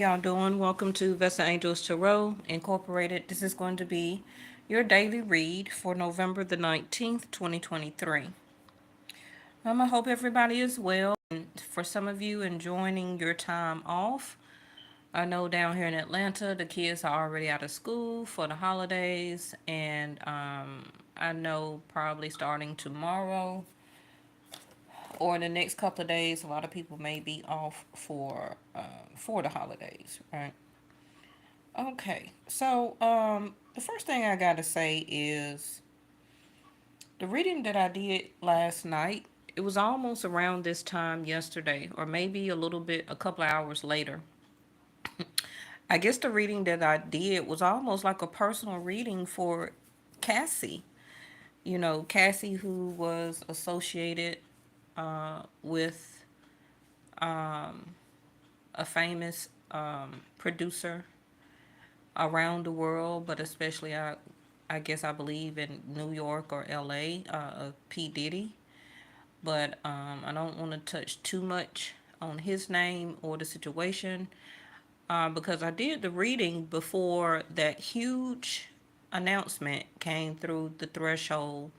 Y'all doing? Welcome to Vesta Angels Tarot Incorporated. This is going to be your daily read for November the 19th, 2023. I hope everybody is well. And for some of you enjoying your time off, I know down here in Atlanta, the kids are already out of school for the holidays, and I know probably starting tomorrow or in the next couple of days, a lot of people may be off for the holidays, right? Okay, so the first thing I gotta say is the reading that I did last night. It was almost around this time yesterday, or maybe a little bit, a couple of hours later. I guess the reading that I did was almost like a personal reading for Cassie. You know, Cassie, who was associated with a famous producer around the world, but especially I guess I believe in New York or L.A. P Diddy. But I don't want to touch too much on his name or the situation because I did the reading before that huge announcement came through the threshold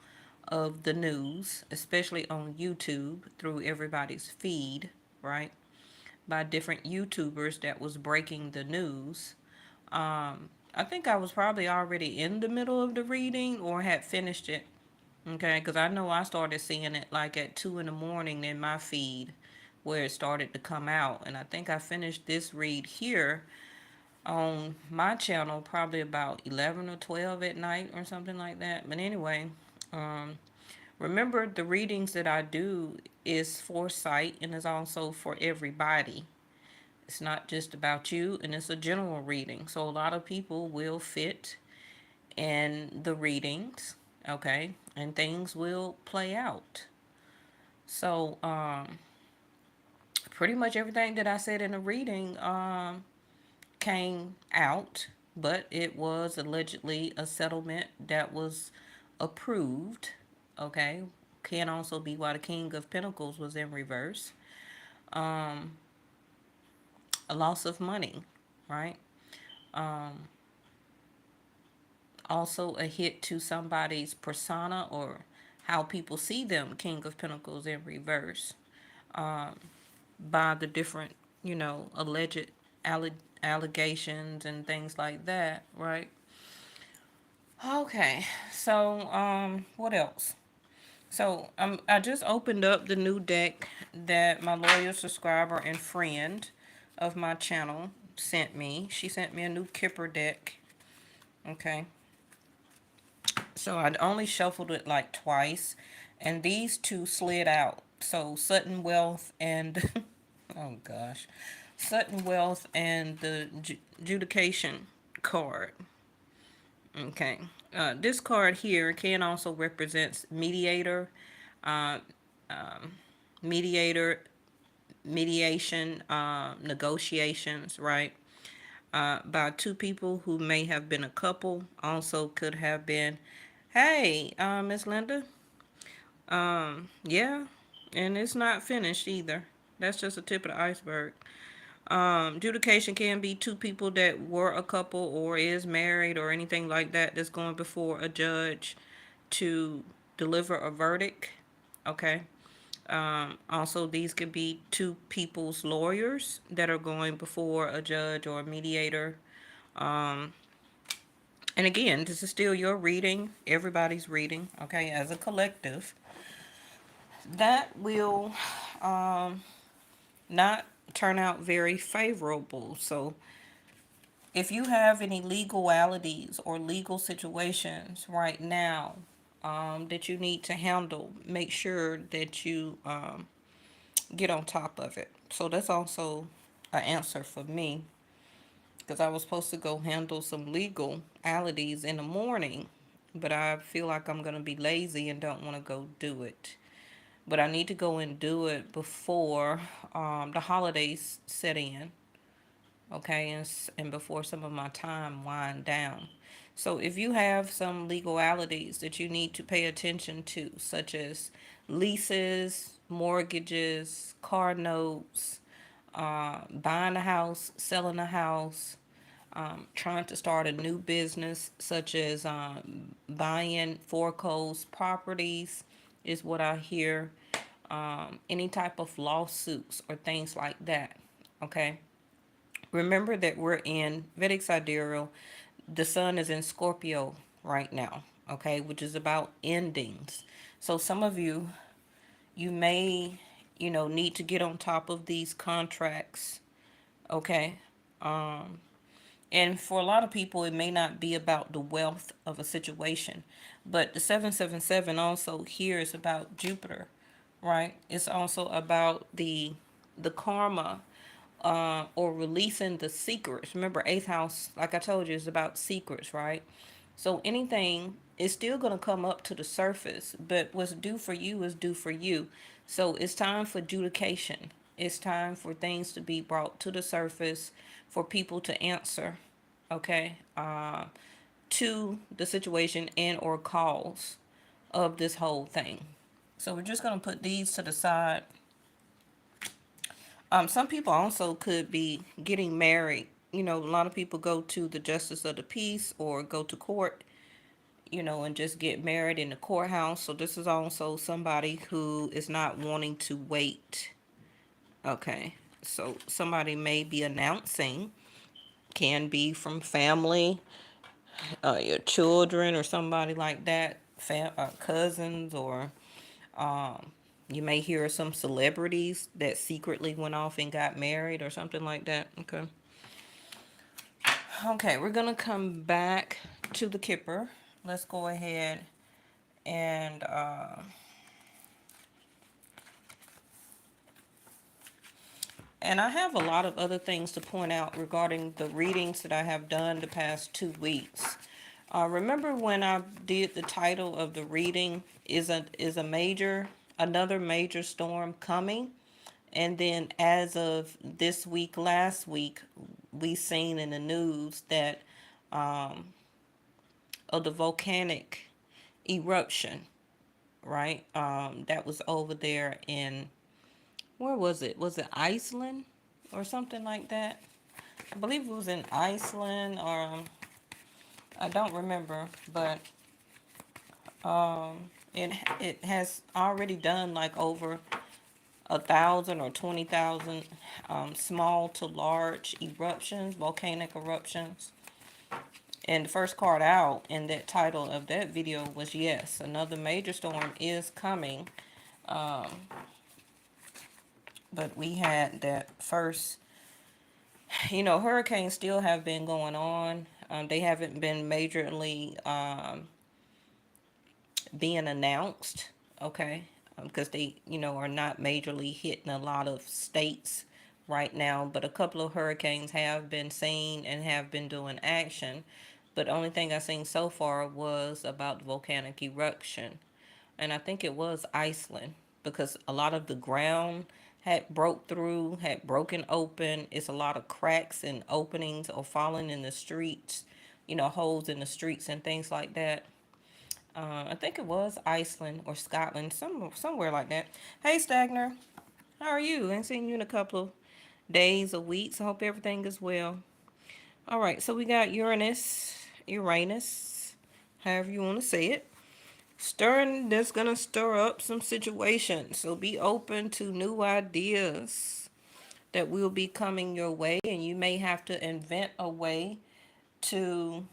of the news, especially on YouTube through everybody's feed, right? By different YouTubers that was breaking the news. I think I was probably already in the middle of the reading or had finished it. Okay, because I know I started seeing it like at 2 in the morning in my feed where it started to come out. And I think I finished this read here on my channel probably about 11 or 12 at night or something like that. But anyway, um, remember the readings that I do is for sight and is also for everybody. It's not just about you, and it's a general reading. So a lot of people will fit in the readings, okay? And things will play out. So, pretty much everything that I said in the reading came out, but it was allegedly a settlement that was approved, okay? Can also be why the King of Pentacles was in reverse. Um, a loss of money, right? Um, Also a hit to somebody's persona or how people see them, King of Pentacles in reverse, um, by the different, alleged allegations and things like that, right? Okay, so what else? So I just opened up the new deck that my loyal subscriber and friend of my channel sent me. She sent me a new Kipper deck. Okay, so I'd only shuffled it like twice, and these two slid out. So Sudden Wealth and oh gosh, Sudden Wealth and the Judication card. Okay, this card here can also represents mediator, uh, um, mediator, mediation, negotiations, right? By two people who may have been a couple, also could have been, hey, Miss Linda, yeah, and it's not finished either. That's just a tip of the iceberg. Adjudication can be two people that were a couple or is married or anything like that that's going before a judge to deliver a verdict. Okay. Also, these could be two people's lawyers that are going before a judge or a mediator. Um, and again, this is still your reading, everybody's reading, okay, as a collective. That will not turn out very favorable. So, if you have any legalities or legal situations right now that you need to handle, make sure that you get on top of it. So that's also an answer for me because I was supposed to go handle some legalities in the morning, but I feel like I'm going to be lazy and don't want to go do it. But I need to go and do it before the holidays set in, okay, and before some of my time wind down. So if you have some legalities that you need to pay attention to, such as leases, mortgages, car notes, buying a house, selling a house, trying to start a new business, such as buying foreclosed properties, is what I hear. Any type of lawsuits or things like that. Okay. Remember that we're in Vedic Sidereal. The sun is in Scorpio right now. Okay, which is about endings. So some of you, you may, need to get on top of these contracts. Okay. And for a lot of people, it may not be about the wealth of a situation, but the 777 also here is about Jupiter, right? It's also about the karma, or releasing the secrets. Remember, eighth house, like I told you, is about secrets, right? So anything is still going to come up to the surface, but what's due for you is due for you. So it's time for adjudication. It's time for things to be brought to the surface, for people to answer, okay, to the situation and or cause of this whole thing. So we're just going to put these to the side. Some people also could be getting married. A lot of people go to the justice of the peace or go to court, and just get married in the courthouse. So this is also somebody who is not wanting to wait. Okay. So somebody may be announcing, can be from family, your children or somebody like that, cousins, or you may hear some celebrities that secretly went off and got married or something like that. Okay. Okay, we're gonna come back to the Kipper. Let's go ahead and I have a lot of other things to point out regarding the readings that I have done the past 2 weeks. Remember when I did the title of the reading, is a major, another major storm coming? And then as of this week, last week, we seen in the news that of the volcanic eruption, right? That was over there in, where was it? Was it Iceland or something like that? I believe it was in Iceland, or I don't remember, but it has already done like over 1,000 or 20,000 small to large eruptions, volcanic eruptions. And the first card out in that title of that video was yes, another major storm is coming. But we had that first, hurricanes still have been going on. They haven't been majorly being announced, okay? Because they, are not majorly hitting a lot of states right now. But a couple of hurricanes have been seen and have been doing action. But the only thing I've seen so far was about the volcanic eruption. And I think it was Iceland, because a lot of the ground had broke through, had broken open. It's a lot of cracks and openings or falling in the streets, holes in the streets and things like that. I think it was Iceland or Scotland, somewhere like that. Hey, Stagner, how are you? I ain't seen you in a couple of days or weeks. I hope everything is well. All right, so we got Uranus, however you want to say it. Stirring, that's gonna stir up some situations. So be open to new ideas that will be coming your way, and you may have to invent a way to.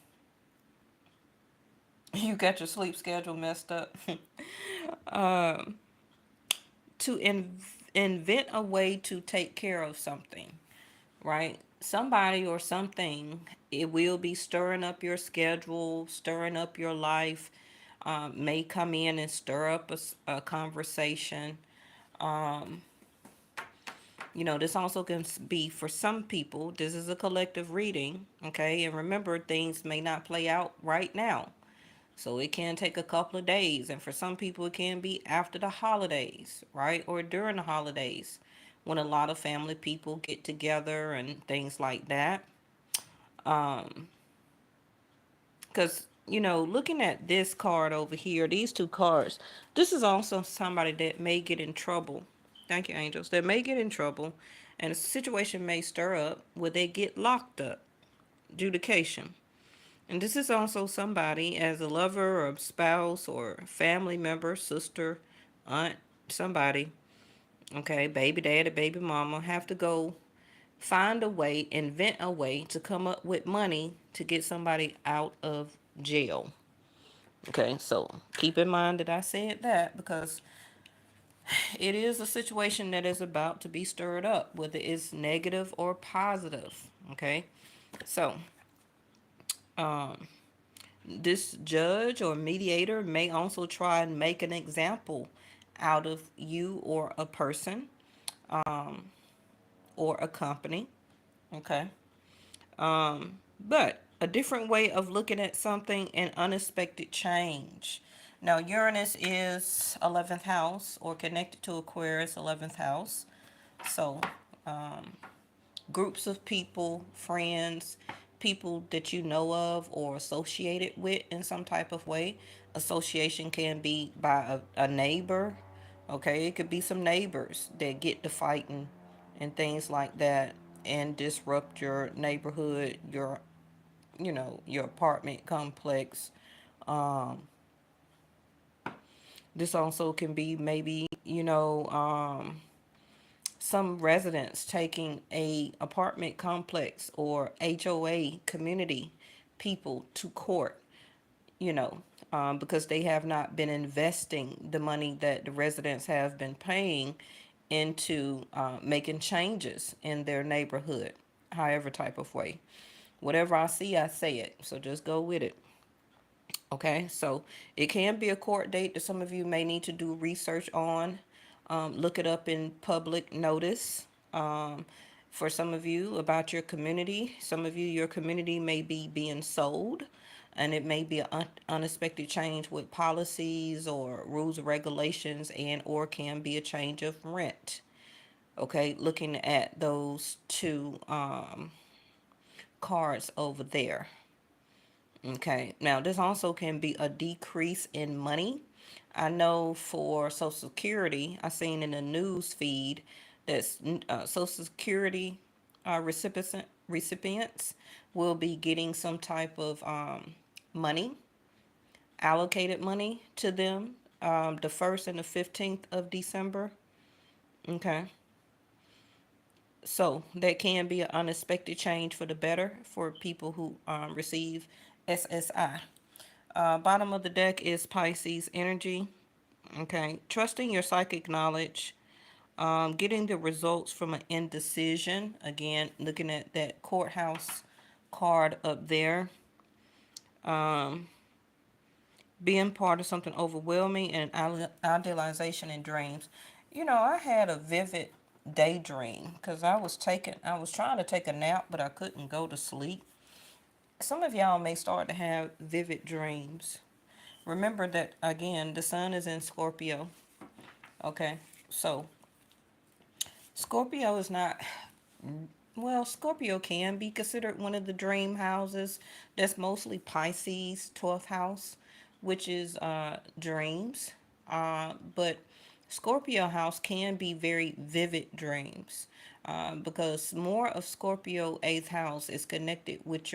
You got your sleep schedule messed up. To invent a way to take care of something, right? Somebody or something, it will be stirring up your schedule, stirring up your life, may come in and stir up a conversation. This also can be for some people. This is a collective reading, okay? And remember, things may not play out right now. So it can take a couple of days. And for some people, it can be after the holidays, right? Or during the holidays when a lot of family people get together and things like that. Because, looking at this card over here, these two cards, this is also somebody that may get in trouble. Thank you, angels. That may get in trouble. And a situation may stir up where they get locked up. Adjudication. And this is also somebody as a lover or spouse or family member, sister, aunt, somebody, okay, baby daddy, baby mama, have to go find a way, invent a way to come up with money to get somebody out of jail. Okay, so keep in mind that I said that because it is a situation that is about to be stirred up, whether it's negative or positive. Okay, so this judge or mediator may also try and make an example out of you or a person or a company. Okay, but a different way of looking at something, an unexpected change. Now, Uranus is 11th house or connected to Aquarius 11th house. So, groups of people, friends, people that you know of or associated with in some type of way. Association can be by a neighbor. Okay, it could be some neighbors that get to fighting and things like that and disrupt your neighborhood, your apartment complex. This also can be maybe, some residents taking a apartment complex or HOA community people to court, you know, because they have not been investing the money that the residents have been paying into making changes in their neighborhood, however type of way. Whatever I see, I say it. So just go with it. Okay, so it can be a court date that some of you may need to do research on. Look it up in public notice. For some of you about your community, some of you, your community may be being sold, and it may be an unexpected change with policies or rules and regulations, and or can be a change of rent. Okay, looking at those two cards over there. Okay, now this also can be a decrease in money. I know for Social Security, I seen in the news feed that Social Security recipients will be getting some type of money, allocated money to them, the 1st and the 15th of December. Okay, so that can be an unexpected change for the better for people who receive SSI. Bottom of the deck is Pisces energy. Okay, trusting your psychic knowledge, getting the results from an indecision. Again, looking at that courthouse card up there. Being part of something overwhelming and idealization in dreams. I had a vivid daydream because I was trying to take a nap, but I couldn't go to sleep. Some of y'all may start to have vivid dreams. Remember that again, the sun is in Scorpio. Okay, so Scorpio is not, well, Scorpio can be considered one of the dream houses. That's mostly Pisces 12th house, which is dreams. But Scorpio house can be very vivid dreams, because more of Scorpio 8th house is connected with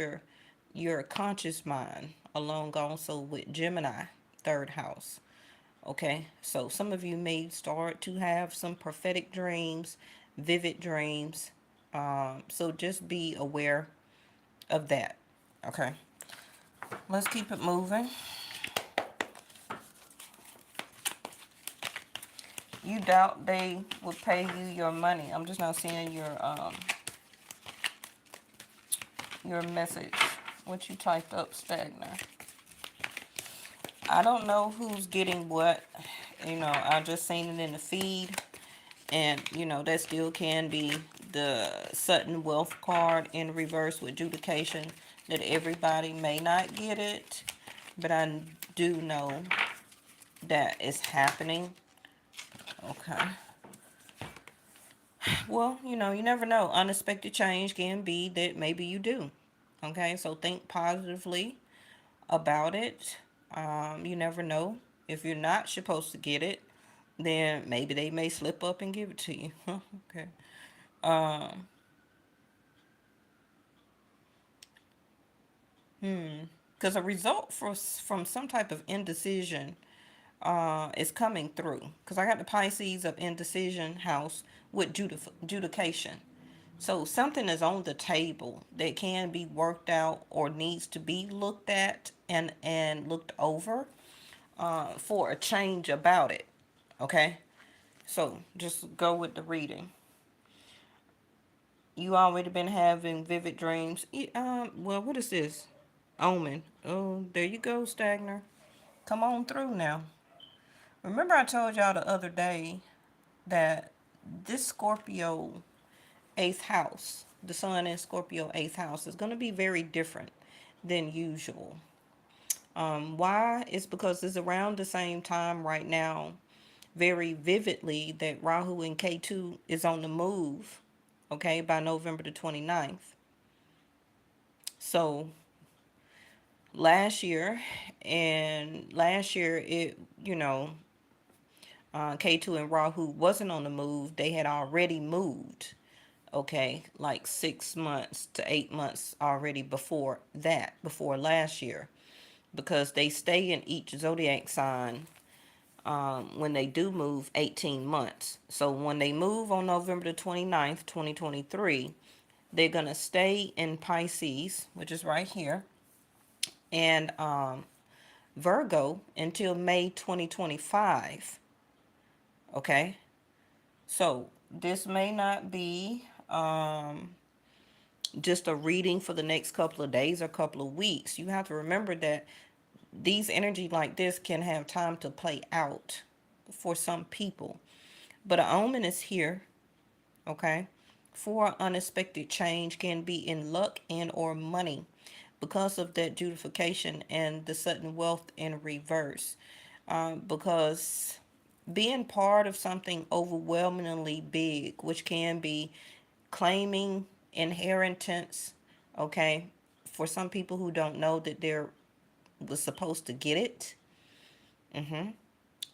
your conscious mind, along also with Gemini 3rd house. Okay, so some of you may start to have some prophetic dreams, vivid dreams. So just be aware of that. Okay, let's keep it moving. You doubt they will pay you your money. I'm just not seeing your message. What you typed up, Stagner. I don't know who's getting what. I just seen it in the feed. And, that still can be the Sutton Wealth card in reverse with adjudication, that everybody may not get it. But I do know that it's happening. Okay. Well, you never know. Unexpected change can be that maybe you do. Okay, so think positively about it. You never know. If you're not supposed to get it, then maybe they may slip up and give it to you. Okay. Um, because a result from some type of indecision is coming through. Because I got the Pisces of indecision house with judication. So something is on the table that can be worked out or needs to be looked at and looked over for a change about it. Okay, so just go with the reading. You already been having vivid dreams. Well, what is this? Omen. Oh, there you go, Stagner. Come on through now. Remember I told y'all the other day that this Scorpio eighth house, the sun in Scorpio eighth house, is going to be very different than usual. Why? It's because it's around the same time right now, very vividly, that Rahu and K2 is on the move, okay, by November the 29th. So last year, it, K2 and Rahu wasn't on the move. They had already moved, okay, like 6 months to 8 months already before last year, because they stay in each zodiac sign when they do move 18 months. So when they move on November the 29th, 2023, they're going to stay in Pisces, which is right here, and Virgo until May 2025. Okay, so this may not be just a reading for the next couple of days or couple of weeks. You have to remember that these energy like this can have time to play out for some people. But an omen is here, okay? For unexpected change can be in luck and or money because of that judification and the sudden wealth in reverse. Because being part of something overwhelmingly big, which can be claiming inheritance, okay, for some people who don't know that they're was supposed to get it.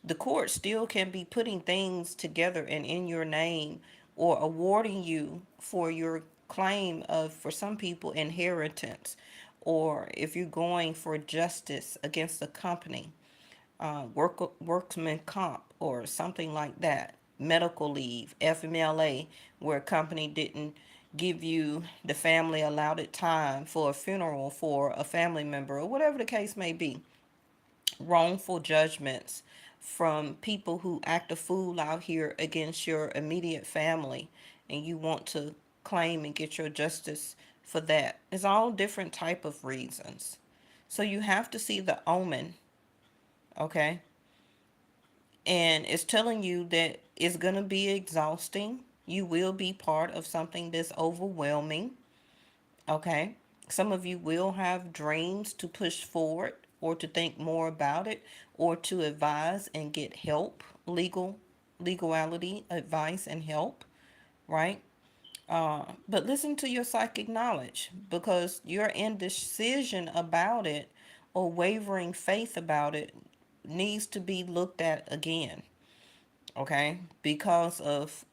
The court still can be putting things together and in your name, or awarding you for your claim of, for some people, inheritance, or if you're going for justice against a company, workman comp or something like that, medical leave, FMLA, where a company didn't give you the family allotted time for a funeral for a family member, or whatever the case may be. Wrongful judgments from people who act a fool out here against your immediate family, and you want to claim and get your justice for that. It's all different type of reasons. So you have to see the omen, okay? And it's telling you that it's going to be exhausting. You will be part of something that's overwhelming, okay? Some of you will have dreams to push forward or to think more about it or to advise and get help, legality, advice and help, right? But listen to your psychic knowledge, because your indecision about it or wavering faith about it needs to be looked at again, okay? Because of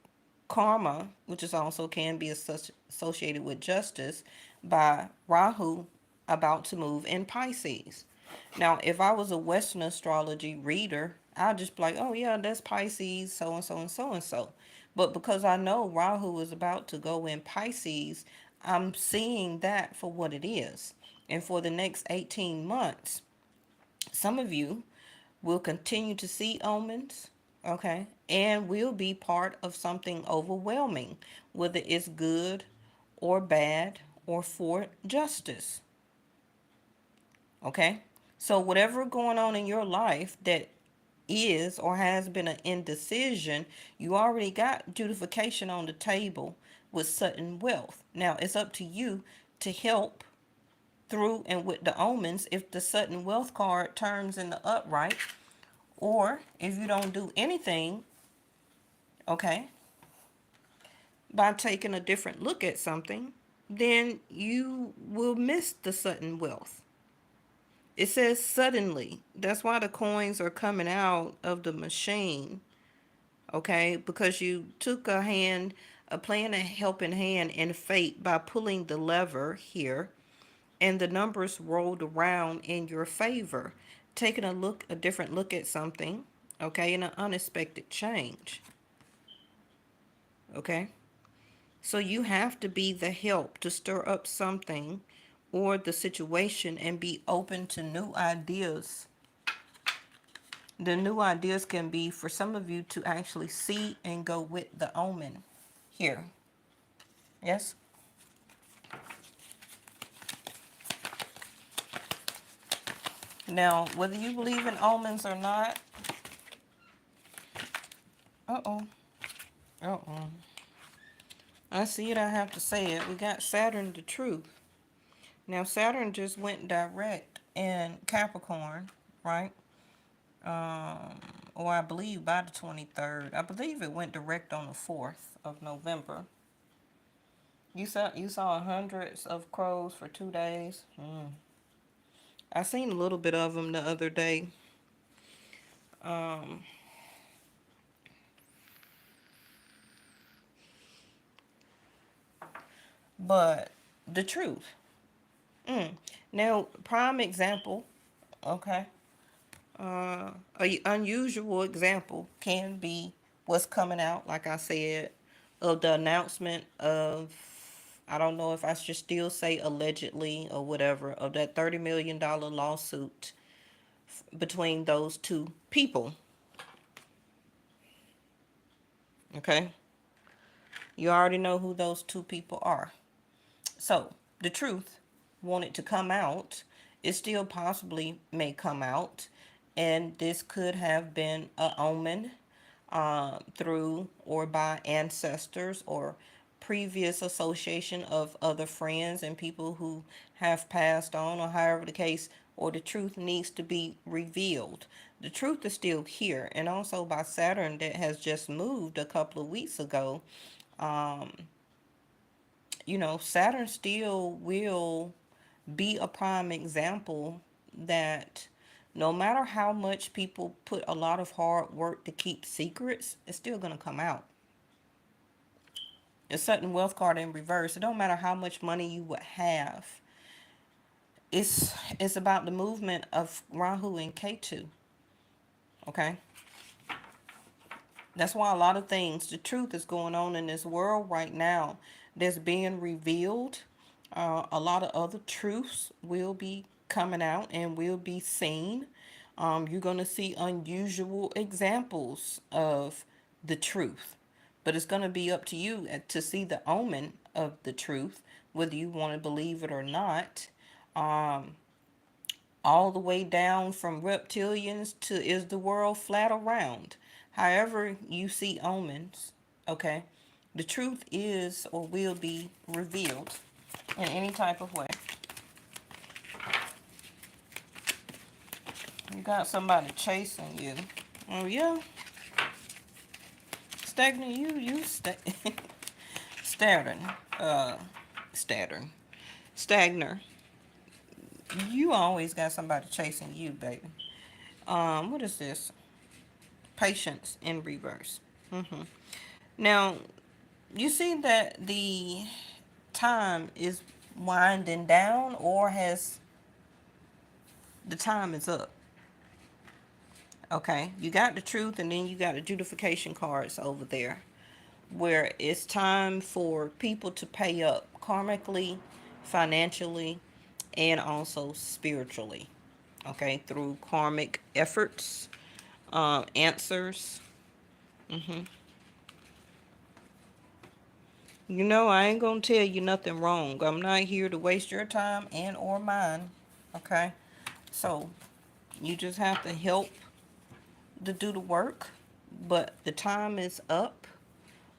karma, which is also can be associated with justice, by Rahu about to move in Pisces. Now, if I was a Western astrology reader, I'd just be like, oh yeah, that's Pisces, so and so and so and so. But because I know Rahu is about to go in Pisces, I'm seeing that for what it is. And for the next 18 months, some of you will continue to see omens, okay, and will be part of something overwhelming, whether it's good or bad or for justice, okay? So, whatever going on in your life that is or has been an indecision, you already got justification on the table with sudden wealth. Now, it's up to you to help through and with the omens if the sudden wealth card turns in the upright, or if you don't do anything, okay, by taking a different look at something, then you will miss the sudden wealth. It says suddenly. That's why the coins are coming out of the machine, okay, because you took a hand a plan, a helping hand, and fate by pulling the lever here, and the numbers rolled around in your favor, taking a different look at something, okay, and an unexpected change, okay. So you have to be the help to stir up something or the situation and be open to new ideas. The new ideas can be for some of you to actually see and go with the omen here. Yes? Now, whether you believe in omens or not, uh-oh, uh-oh. I see it, I have to say it. We got Saturn, the truth. Now, Saturn just went direct in Capricorn, right? Um, or I believe by the 23rd. I believe it went direct on the 4th of November. You saw hundreds of crows for 2 days. I seen a little bit of them the other day. Um, but the truth. Now, prime example, okay. A unusual example can be what's coming out, like I said, of the announcement of, I don't know if I should still say allegedly or whatever, of that $30 million lawsuit between those two people. Okay. You already know who those two people are. So the truth wanted to come out. It still possibly may come out. And this could have been a omen through or by ancestors or previous association of other friends and people who have passed on, or however the case, or the truth needs to be revealed. The truth is still here, and also by Saturn that has just moved a couple of weeks ago. um, Saturn still will be a prime example that no matter how much people put a lot of hard work to keep secrets, it's still going to come out. A sudden wealth card in reverse. It don't matter how much money you would have. It's about the movement of Rahu and Ketu. Okay? That's why a lot of things, the truth is going on in this world right now that's being revealed. A lot of other truths will be coming out and will be seen. You're going to see unusual examples of the truth. But it's going to be up to you to see the omen of the truth, whether you want to believe it or not. Um, all the way down from reptilians to is the world flat or round. However you see omens, okay, the truth is or will be revealed in any type of way. You got somebody chasing you. Oh yeah, stagnant. Stagnant. Stagnant. Stagner. You always got somebody chasing you, baby. What is this? Patience in reverse. Now, you see that the time is winding down, or has the time is up. Okay, you got the truth, and then you got adjudication cards over there where it's time for people to pay up karmically, financially, and also spiritually. Okay, through karmic efforts, answers. I ain't gonna tell you nothing wrong. I'm not here to waste your time and or mine. Okay, so you just have to help to do the work, but the time is up.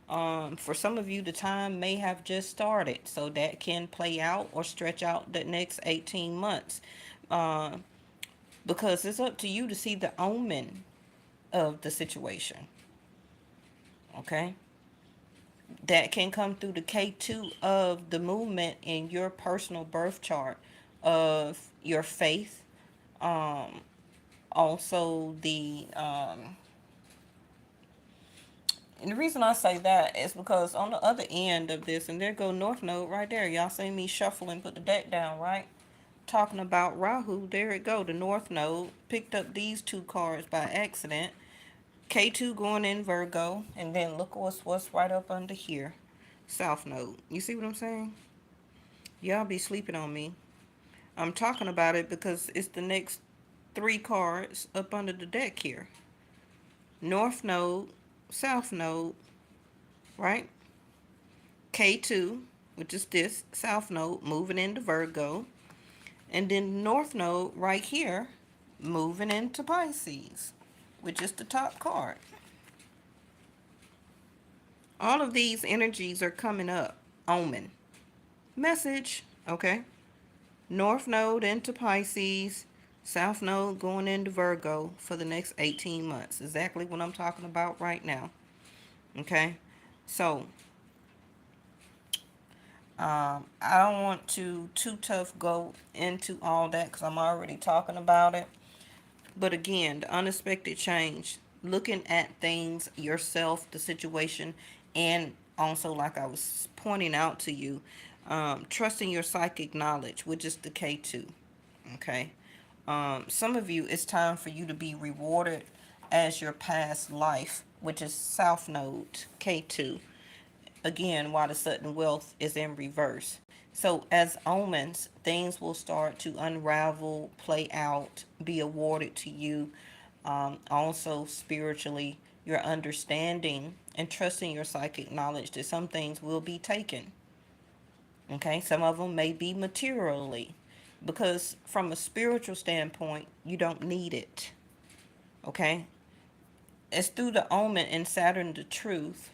For some of you, the time may have just started, so that can play out or stretch out the next 18 months. Uh, because it's up to you to see the omen of the situation. Okay? That can come through the K2 of the movement in your personal birth chart of your faith. Also, the And the reason I say that is because on the other end of this, and there go North Node right there. Y'all see me shuffle and put the deck down, right? Talking about Rahu, there it go. The North Node picked up these two cards by accident. K2 going in Virgo, and then look what's right up under here. South Node. You see what I'm saying? Y'all be sleeping on me. I'm talking about it because it's the next three cards up under the deck here. North Node, South Node, right? K2, which is this South Node, moving into Virgo. And then North Node right here, moving into Pisces, which is the top card. All of these energies are coming up. Omen. Message. Okay. North Node into Pisces. South Node going into Virgo for the next 18 months. Exactly what I'm talking about right now. Okay. So, I don't want to too tough go into all that because I'm already talking about it. But again, the unexpected change, looking at things yourself, the situation, and also, like I was pointing out to you, trusting your psychic knowledge, which is the K2. Okay. Some of you, it's time for you to be rewarded as your past life, which is South Node, K2. Again, while the sudden wealth is in reverse. So, as omens, things will start to unravel, play out, be awarded to you. Also, spiritually, your understanding and trusting your psychic knowledge that some things will be taken. Okay, some of them may be materially, because from a spiritual standpoint, you don't need it. Okay, it's through the omen and Saturn, the truth.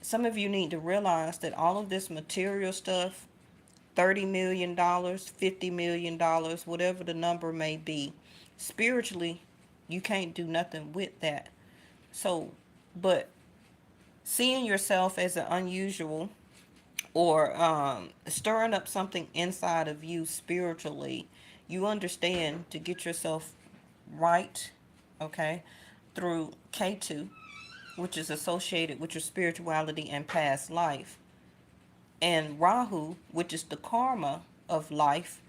Some of you need to realize that all of this material stuff, $30 million, $50 million, whatever the number may be, spiritually, you can't do nothing with that. So, but seeing yourself as an unusual, or stirring up something inside of you spiritually, you understand to get yourself right, okay, through K2, which is associated with your spirituality and past life. And Rahu, which is the karma of life,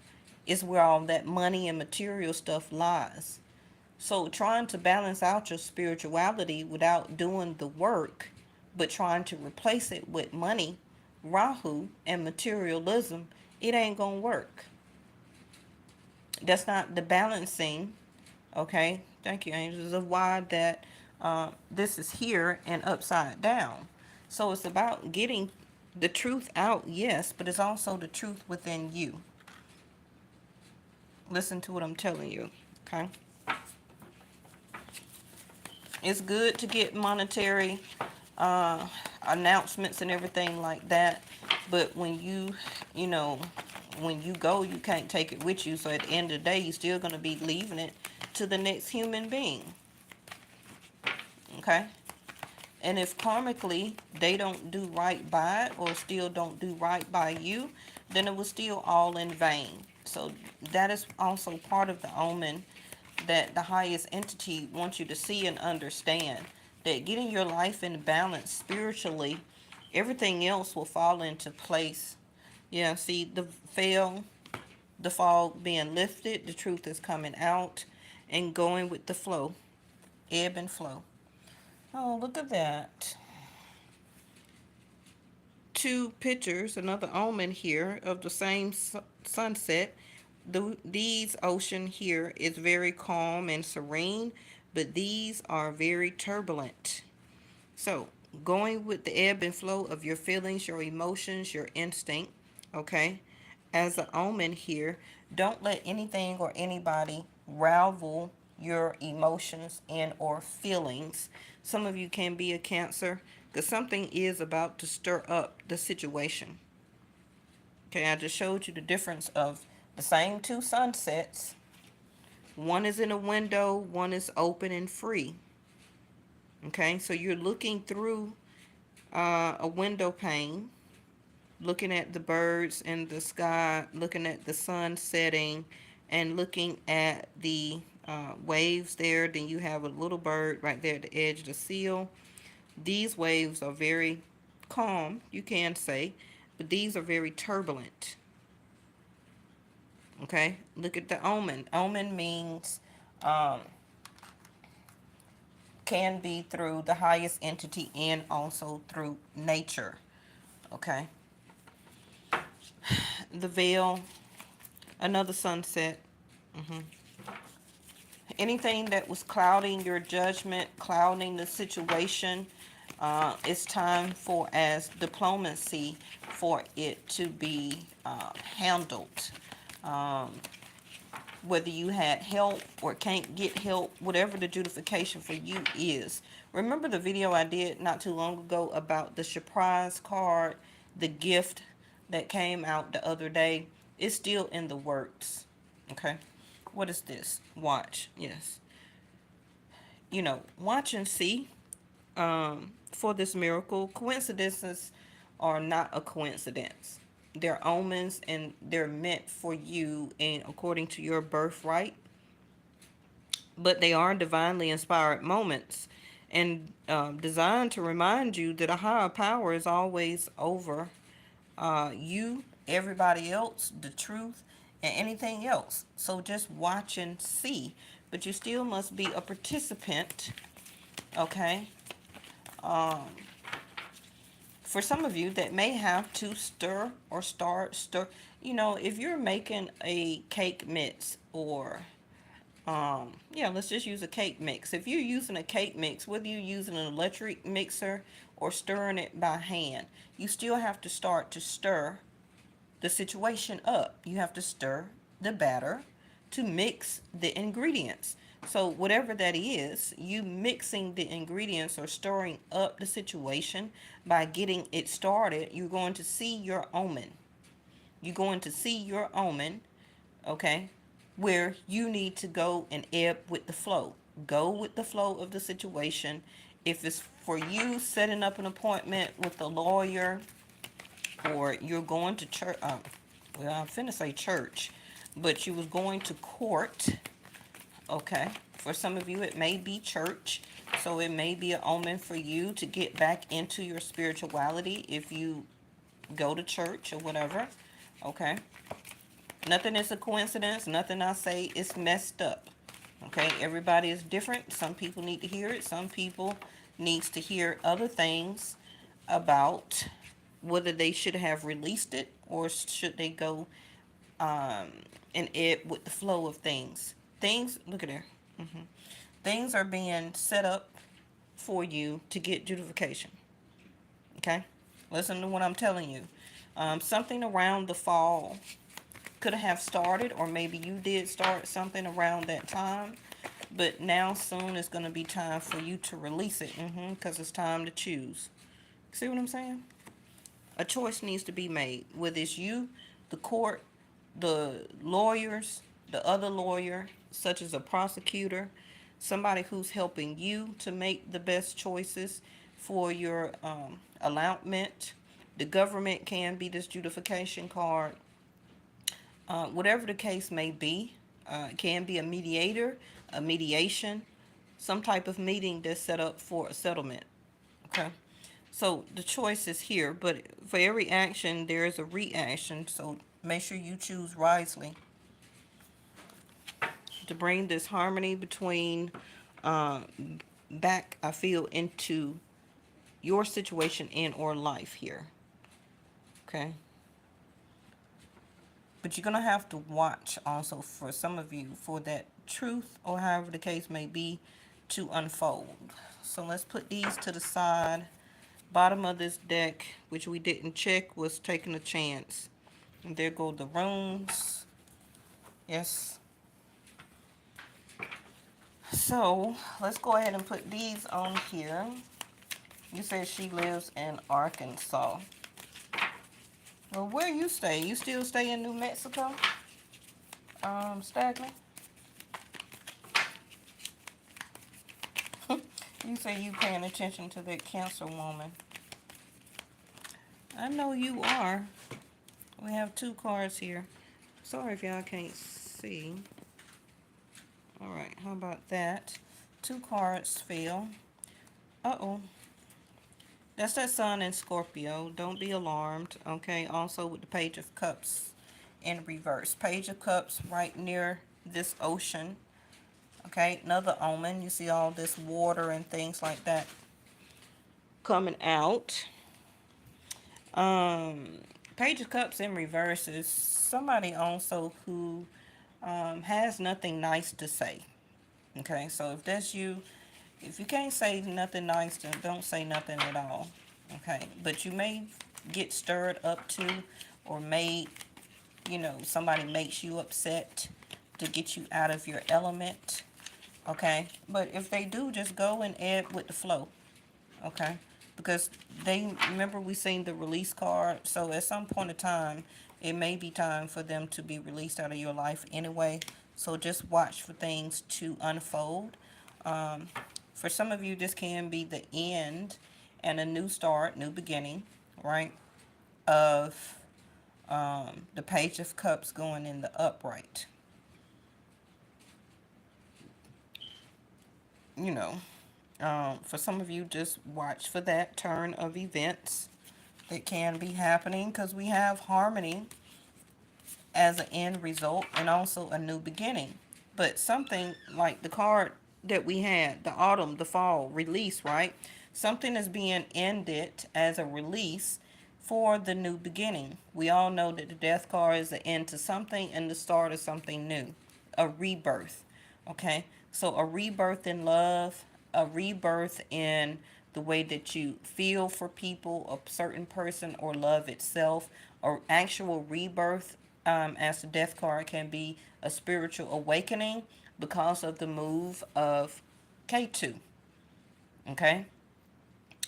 is where all that money and material stuff lies. So trying to balance out your spirituality without doing the work, but trying to replace it with money, Rahu, and materialism, it ain't gonna work. That's not the balancing, okay? Thank you, angels, of why that this is here and upside down. So it's about getting the truth out, yes, but it's also the truth within you. Listen to what I'm telling you, okay? It's good to get monetary announcements and everything like that, but when you know, when you go, you can't take it with you. So at the end of the day, you're still going to be leaving it to the next human being. Okay? And if karmically they don't do right by it or still don't do right by you, then it was still all in vain. So that is also part of the omen that the highest entity wants you to see and understand. That getting your life in balance spiritually, everything else will fall into place. Yeah, see the fog being lifted, the truth is coming out, and going with the flow, ebb and flow. Oh, look at that. Two pictures, another omen here of the same sunset. These ocean here is very calm and serene, but these are very turbulent. So, going with the ebb and flow of your feelings, your emotions, your instinct, okay? As an omen here, don't let anything or anybody ravel your emotions and or feelings. Some of you can be a Cancer because something is about to stir up the situation. Okay, I just showed you the difference of the same two sunsets. One is in a window, one is open and free. Okay, so you're looking through a window pane, looking at the birds in the sky, looking at the sun setting, and looking at the waves there. Then you have a little bird right there at the edge of the seal. These waves are very calm, you can say, but these are very turbulent. Okay, look at the omen. Omen means can be through the highest entity and also through nature. Okay, the veil, another sunset. Anything that was clouding your judgment, clouding the situation, it's time for, as diplomacy, for it to be handled. Um, Whether you had help or can't get help, whatever the justification for you is. Remember the video I did not too long ago about the surprise card, the gift that came out the other day? It's still in the works. Okay. What is this? Watch. Yes. Watch and see. For this miracle, coincidences are not a coincidence. They're omens and they're meant for you and according to your birthright, but they are divinely inspired moments and designed to remind you that a higher power is always over you, everybody else, the truth, and anything else. So just watch and see, but you still must be a participant, okay? Um, for some of you that may have to stir or stir, if you're making a cake mix or yeah, let's just use a cake mix. If you're using a cake mix, whether you're using an electric mixer or stirring it by hand, you still have to start to stir the situation up. You have to stir the batter to mix the ingredients. So whatever that is, you mixing the ingredients or stirring up the situation by getting it started, you're going to see your omen. You're going to see your omen, okay, where you need to go and ebb with the flow. Go with the flow of the situation. If it's for you setting up an appointment with a lawyer, or you're going to church, well, I'm finna say church, but you was going to court, okay? For some of you, it may be church, so it may be an omen for you to get back into your spirituality if you go to church or whatever, okay? Nothing is a coincidence. Nothing I say is messed up, okay? Everybody is different. Some people need to hear it. Some people needs to hear other things about whether they should have released it or should they go um, and ebb with the flow of things. Things, look at there. Things are being set up for you to get justification. Okay? Listen to what I'm telling you. Something around the fall could have started, or maybe you did start something around that time, but now soon it's going to be time for you to release it, because it's time to choose. See what I'm saying? A choice needs to be made, whether it's you, the court, the lawyers, the other lawyer, such as a prosecutor, somebody who's helping you to make the best choices for your allotment. The government can be this justification card. Whatever the case may be, it can be a mediator, a mediation, some type of meeting that's set up for a settlement. Okay. So the choice is here, but for every action, there is a reaction. So make sure you choose wisely to bring this harmony between uh, back, I feel, into your situation and or life here. Okay. But you're going to have to watch also for some of you for that truth or however the case may be to unfold. So let's put these to the side. Bottom of this deck, which we didn't check, was taking a chance. And there go the runes. Yes. So let's go ahead and put these on here. You said she lives in Arkansas. Well, where you stay? You still stay in New Mexico? Stagnant? You say you paying attention to that Cancer woman. I know you are. We have two cards here. Sorry if y'all can't see. Alright, how about that? Two cards fell. Uh-oh. That's that sun in Scorpio. Don't be alarmed. Okay. Also with the Page of Cups in reverse. Page of Cups right near this ocean. Okay. Another omen. You see all this water and things like that coming out. Um, Page of Cups in reverse is somebody also who has nothing nice to say. Okay. So if that's you, if you can't say nothing nice, then don't say nothing at all. Okay. But you may get stirred up to, or may, somebody makes you upset to get you out of your element. Okay. But if they do, just go and ebb with the flow. Okay. Because they, remember we seen the release card. So at some point in time, it may be time for them to be released out of your life anyway. So just watch for things to unfold. Um, for some of you, this can be the end and a new start, new beginning, right? Of the Page of Cups going in the upright. You know, for some of you, just watch for that turn of events that can be happening because we have harmony as an end result and also a new beginning. But something like the card that we had, the autumn, the fall, release, right? Something is being ended as a release for the new beginning. We all know that the death card is the end to something and the start of something new, a rebirth. Okay, so a rebirth in love, a rebirth in the way that you feel for people, a certain person, or love itself, or actual rebirth, as the death card can be a spiritual awakening because of the move of K2. Okay,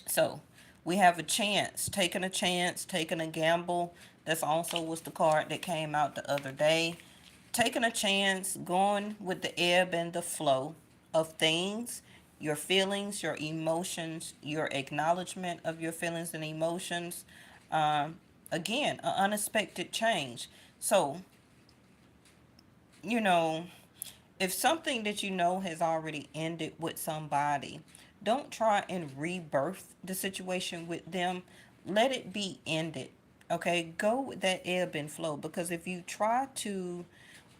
so we have a chance, taking a gamble. That's also was the card that came out the other day. Taking a chance, going with the ebb and the flow of things, your feelings, your emotions, your acknowledgement of your feelings and emotions. Again, an unexpected change. So, you know, if something that you know has already ended with somebody, don't try and rebirth the situation with them. Let it be ended. Okay, go with that ebb and flow because if you try to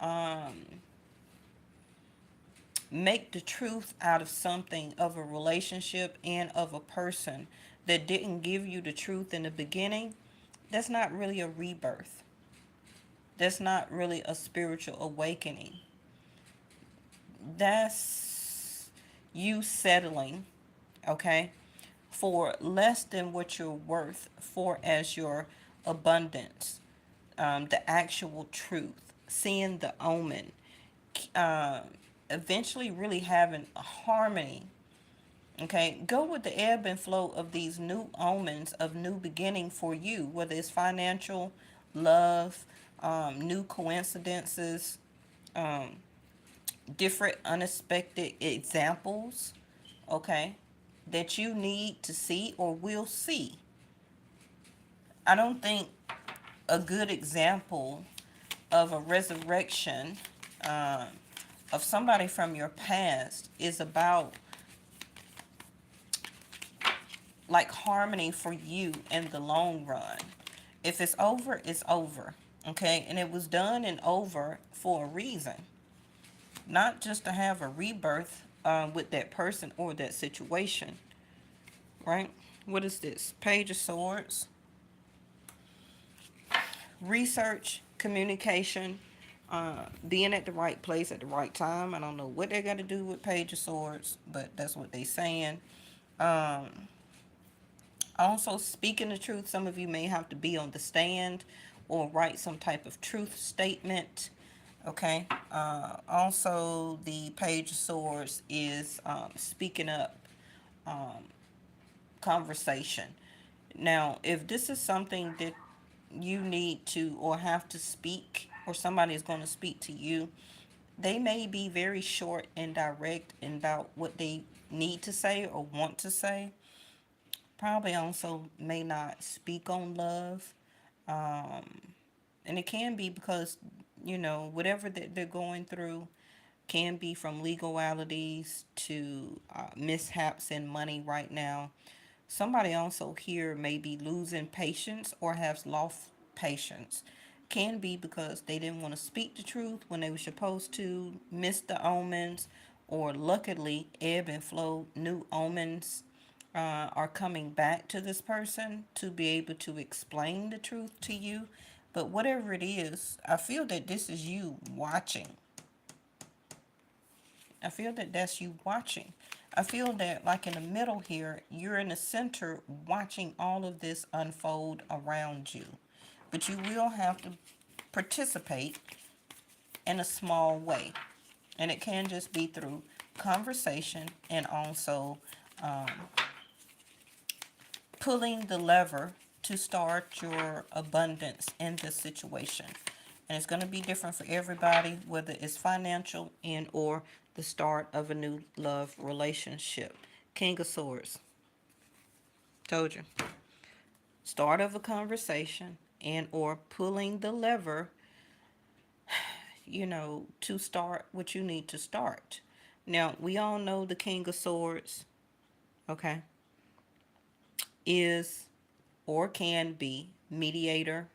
um, make the truth out of something, of a relationship and of a person that didn't give you the truth in the beginning, that's not really a rebirth. That's not really a spiritual awakening. That's you settling, okay, for less than what you're worth for as your abundance, the actual truth, seeing the omen, uh, eventually really having a harmony. Okay, go with the ebb and flow of these new omens of new beginning for you, whether it's financial, love, new coincidences, um, different unexpected examples, okay, that you need to see or will see. I don't think a good example of a resurrection, um, of somebody from your past is about like harmony for you in the long run. If it's over, it's over. Okay, and it was done and over for a reason, not just to have a rebirth with that person or that situation, right? What is this? Page of Swords. Research, communication, being at the right place at the right time. I don't know what they got to do with Page of Swords, but that's what they saying. Um, Also, speaking the truth. Some of you may have to be on the stand or write some type of truth statement. Okay. Also, the Page of Swords is speaking up, um, conversation. Now, if this is something that you need to or have to speak, or somebody is going to speak to you, they may be very short and direct about what they need to say or want to say. Probably also may not speak on love. Um, and it can be because, whatever that they're going through can be from legalities to mishaps in money right now. Somebody also here may be losing patience or has lost patience. Can be because they didn't want to speak the truth when they were supposed to, miss the omens, or luckily ebb and flow new omens are coming back to this person to be able to explain the truth to you. But whatever it is, I feel that this is you watching. I feel that that's you watching. I feel that, like in the middle here, you're in the center watching all of this unfold around you. But you will have to participate in a small way. And it can just be through conversation and also um, pulling the lever to start your abundance in this situation. And it's going to be different for everybody, whether it's financial and or the start of a new love relationship. King of Swords. Told you. Start of a conversation and or pulling the lever, to start what you need to start. Now, we all know the King of Swords, okay, is or can be mediator,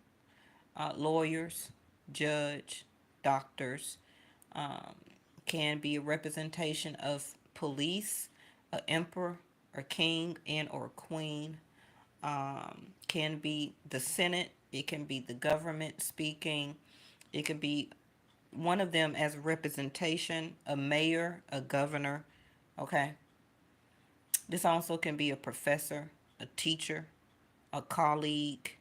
lawyers, judge, doctors, um, can be a representation of police, an emperor, a king, and or queen. Can be the Senate. It can be the government speaking. It can be one of them as representation, a mayor, a governor. Okay. This also can be a professor, a teacher, a colleague,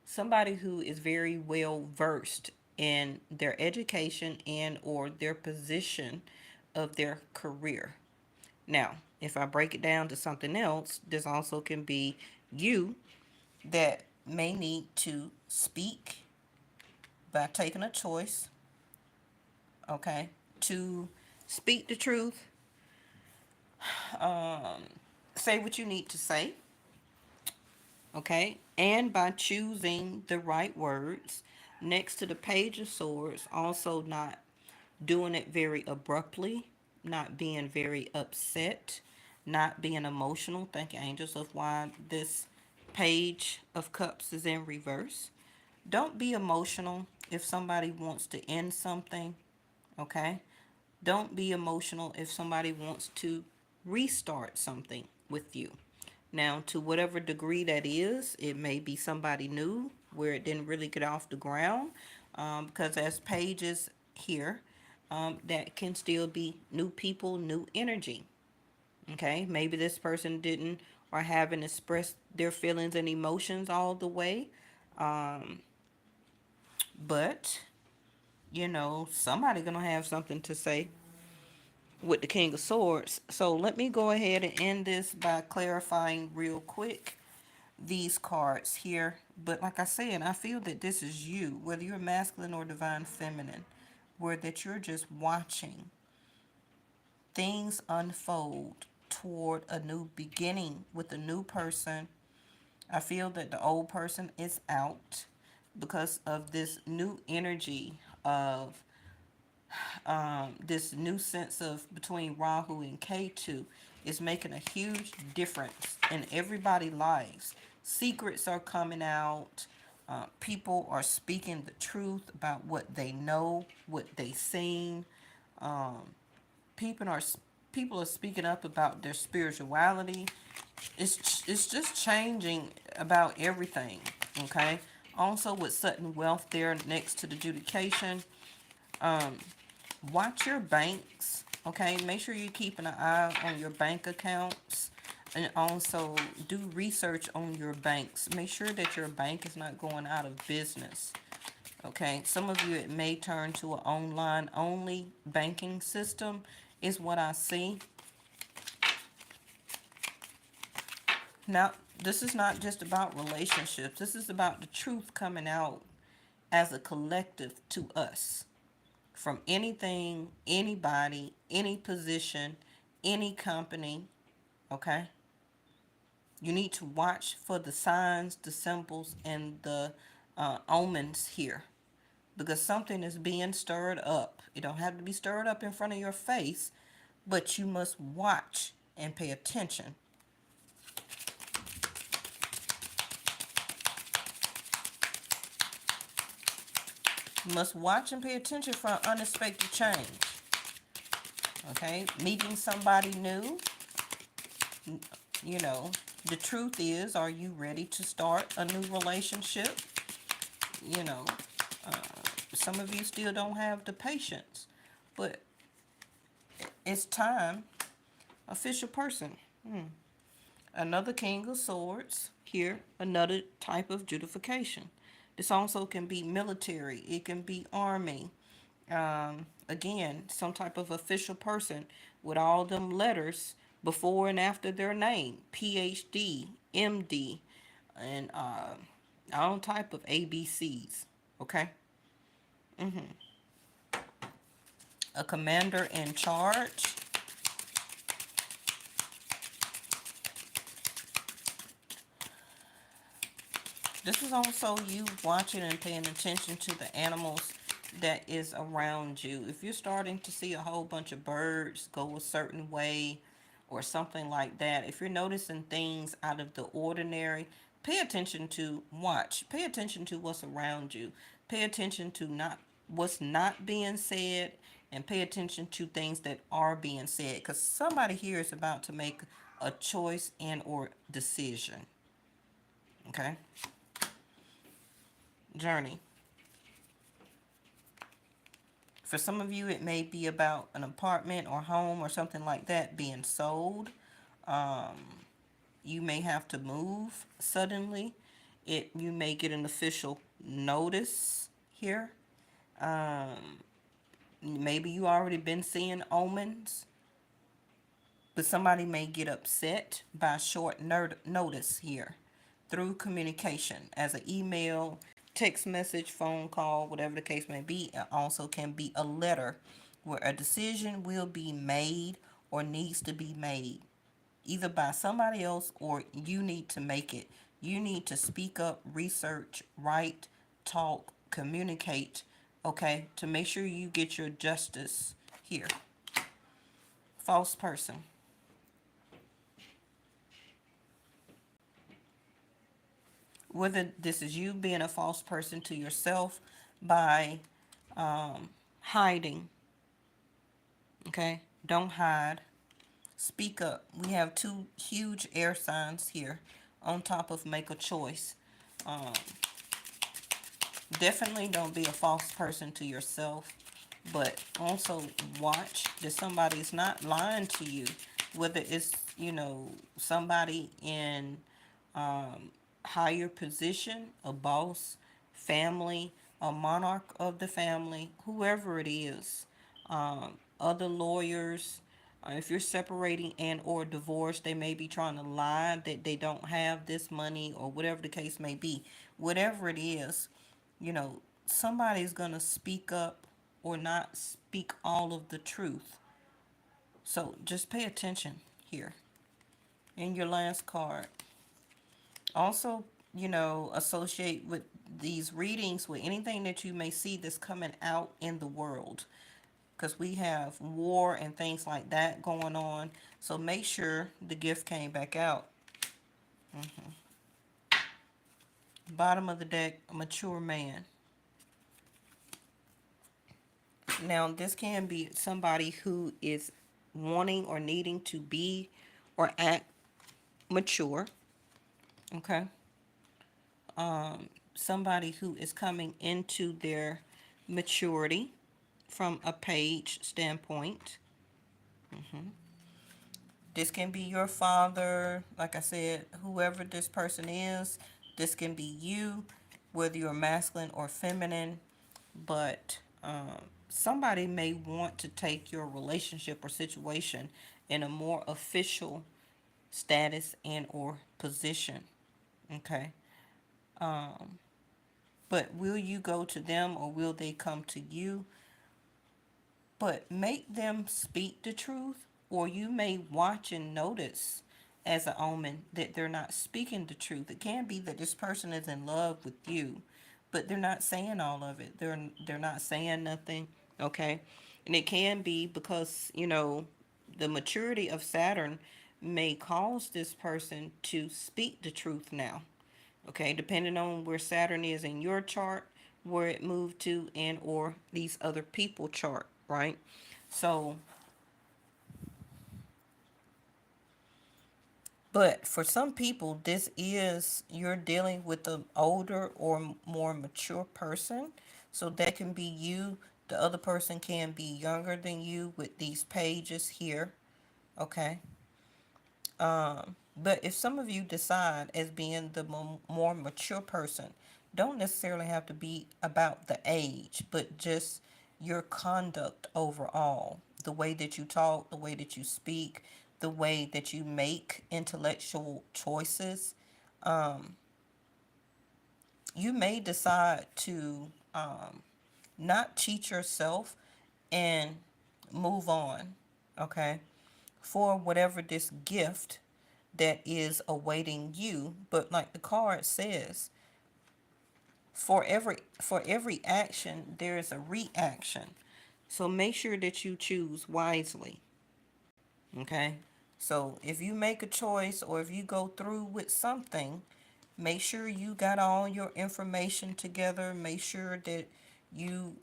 somebody who is very well versed in their education and or their position of their career. Now, if I break it down to something else, this also can be you that may need to speak by taking a choice, okay, to speak the truth, um, say what you need to say, okay, and by choosing the right words. Next to the Page of Swords, also not doing it very abruptly, not being very upset, not being emotional. Thank you, angels, of why this Page of Cups is in reverse. Don't be emotional if somebody wants to end something, okay? Don't be emotional if somebody wants to restart something with you. Now, to whatever degree that is, it may be somebody new where it didn't really get off the ground, because as pages here, that can still be new people, new energy. Okay, maybe this person didn't or haven't expressed their feelings and emotions all the way, um, but somebody gonna have something to say with the King of Swords. So let me go ahead and end this by clarifying real quick these cards here. But like I said, I feel that this is you, whether you're masculine or divine feminine, where that you're just watching things unfold toward a new beginning with a new person. I feel that the old person is out because of this new energy of this new sense of between Rahu and K2 is making a huge difference in everybody's lives. Secrets are coming out. People are speaking the truth about what they know, what they seen. Um, people are people are speaking up about their spirituality. It's just changing about everything. Okay. Also with sudden wealth there next to the adjudication. Um, Watch your banks, okay? Make sure you're keeping an eye on your bank accounts and also do research on your banks. Make sure that your bank is not going out of business, okay? Some of you, it may turn to an online only banking system is what I see. Now, this is not just about relationships. This is about the truth coming out as a collective to us. From anything, anybody, any position, any company, okay? You need to watch for the signs, the symbols, and the omens here because something is being stirred up. It don't have to be stirred up in front of your face, but you must watch and pay attention. You must watch and pay attention for unexpected change. Okay, meeting somebody new, you know, the truth is, are you ready to start a new relationship? You know, some of you still don't have the patience, but it's time. Official person. Another King of Swords. Here, another type of justification. This also can be military. It can be army. Again, some type of official person with all them letters before and after their name. PhD, MD, and all type of ABCs. Okay? A commander in charge. This is also you watching and paying attention to the animals that is around you. If you're starting to see a whole bunch of birds go a certain way or something like that, if you're noticing things out of the ordinary, pay attention to watch. Pay attention to what's around you. Pay attention to not what's not being said and pay attention to things that are being said because somebody here is about to make a choice and or decision. Okay? Journey. For some of you, it may be about an apartment or home or something like that being sold. You may have to move suddenly. You may get an official notice here. Maybe you already been seeing omens, but somebody may get upset by short notice here through communication as an email, text message, phone call, whatever the case may be. It also can be a letter where a decision will be made or needs to be made either by somebody else or you need to make it. You need to speak up, research, write, talk, communicate, okay, to make sure you get your justice here. False person. Whether this is you being a false person to yourself by hiding, okay? Don't hide. Speak up. We have two huge air signs here on top of make a choice. Um, Definitely don't be a false person to yourself, but also watch that somebody's not lying to you. Whether it's, somebody in higher position, a boss, family, a monarch of the family, whoever it is, other lawyers. If you're separating and or divorced, they may be trying to lie that they don't have this money or whatever the case may be. Whatever it is, somebody's going to speak up or not speak all of the truth. So just pay attention here. In your last card, also, associate with these readings with anything that you may see that's coming out in the world. Because we have war and things like that going on. So make sure the gift came back out. Bottom of the deck, a mature man. Now, this can be somebody who is wanting or needing to be or act mature. Okay. Somebody who is coming into their maturity from a page standpoint. This can be your father, like I said, whoever this person is. This can be you, whether you're masculine or feminine. But somebody may want to take your relationship or situation in a more official status and or position. Okay. But will you go to them or will they come to you? But make them speak the truth, or you may watch and notice as an omen that they're not speaking the truth. It can be that this person is in love with you, but they're not saying all of it. They're not saying nothing, okay? And it can be because, the maturity of Saturn may cause this person to speak the truth now. Okay, depending on where Saturn is in your chart, where it moved to and or these other people chart, right? So, but for some people, this is you're dealing with an older or more mature person. So that can be you. The other person can be younger than you with these pages here. Okay. But if some of you decide as being the more mature person, don't necessarily have to be about the age, but just your conduct overall, the way that you talk, the way that you speak, the way that you make intellectual choices. You may decide to not cheat yourself and move on, okay, for whatever this gift that is awaiting you. But like the card says, for every action there is a reaction. So make sure that you choose wisely. Okay? So if you make a choice or if you go through with something, make sure you got all your information together. Make sure that you,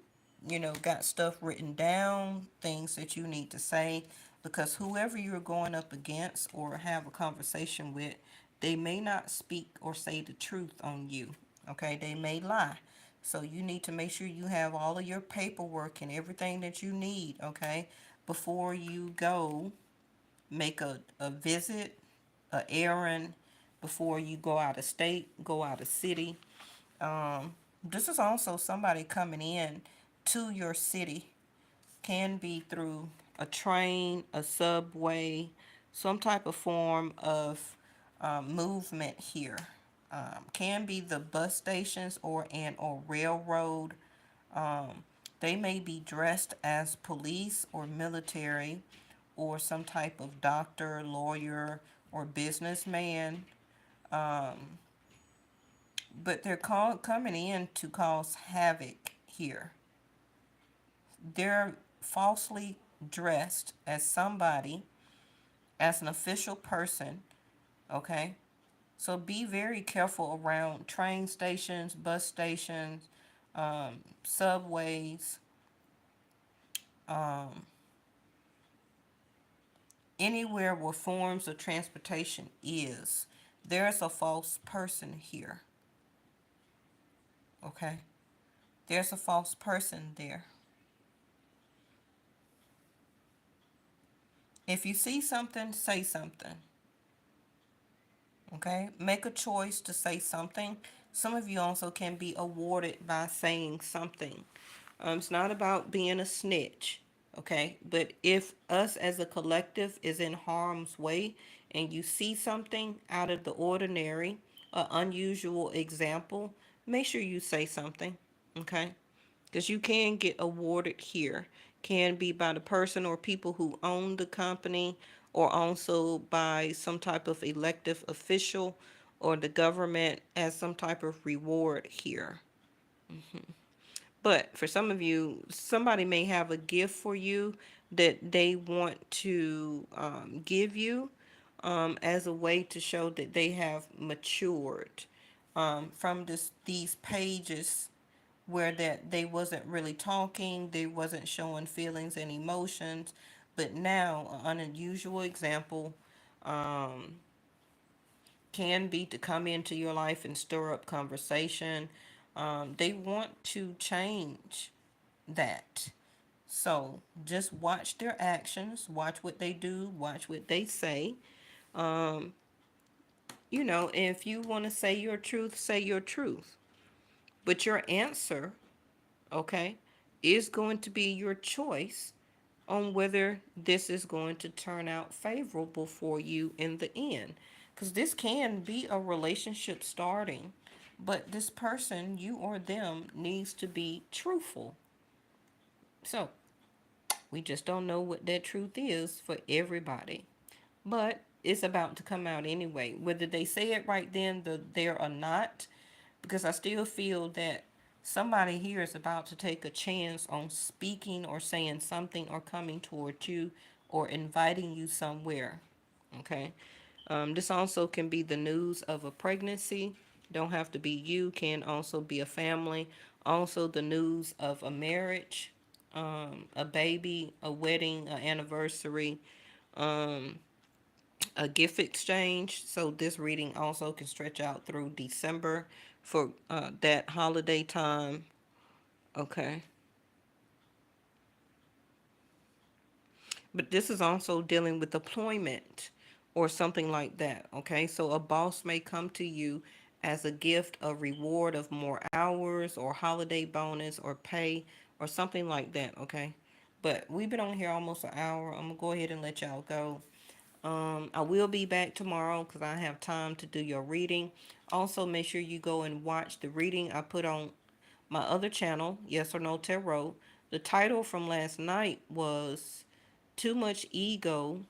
got stuff written down, things that you need to say, because whoever you're going up against or have a conversation with, they may not speak or say the truth on you. Okay? They may lie. So you need to make sure you have all of your paperwork and everything that you need, okay, before you go make a visit, a errand, before you go out of state, go out of city. This is also somebody coming in to your city. Can be through a train, a subway, some type of form of movement here. Can be the bus stations or railroad. They may be dressed as police or military or some type of doctor, lawyer, or businessman. But they're coming in to cause havoc here. They're falsely dressed as somebody, as an official person, okay? So be very careful around train stations, bus stations, subways, anywhere where forms of transportation is. There's a false person here, okay? There's a false person there. If you see something, say something. Okay? Make a choice to say something. Some of you also can be awarded by saying something. It's not about being a snitch. Okay? But if us as a collective is in harm's way and you see something out of the ordinary, an unusual example, make sure you say something. Okay? Because you can get awarded here. Can be by the person or people who own the company, or also by some type of elective official or the government as some type of reward here. But for some of you, somebody may have a gift for you that they want to give you as a way to show that they have matured from these pages where that they wasn't really talking, they wasn't showing feelings and emotions, but now an unusual example can be to come into your life and stir up conversation. They want to change that. So just watch their actions, watch what they do, watch what they say. If you want to say your truth, say your truth. But your answer, okay, is going to be your choice on whether this is going to turn out favorable for you in the end. Because this can be a relationship starting, but this person, you or them, needs to be truthful. So we just don't know what that truth is for everybody. But it's about to come out anyway. Whether they say it right then, there or not, because I still feel that somebody here is about to take a chance on speaking or saying something or coming toward you or inviting you somewhere. Okay. This also can be the news of a pregnancy. Don't have to be you, can also be a family, Also, the news of a marriage, a baby, a wedding, an anniversary, um, a gift exchange. So this reading also can stretch out through December for that holiday time. Okay. But this is also dealing with deployment or something like that. Okay. So a boss may come to you as a gift, a reward of more hours or holiday bonus or pay or something like that. Okay. But we've been on here almost an hour. I'm going to go ahead and let y'all go. I will be back tomorrow because I have time to do your reading. Also, make sure you go and watch the reading I put on my other channel, Yes or No Tarot. The title from last night was Too Much Ego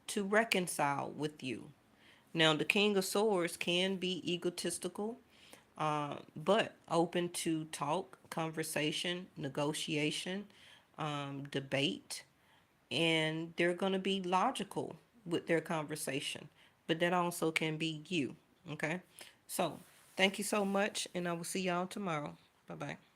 to Reconcile with You. Now, the King of Swords can be egotistical, but open to talk, conversation, negotiation, debate, and they're going to be logical with their conversation. But that also can be you. Okay. So, thank you so much, and I will see y'all tomorrow. Bye bye.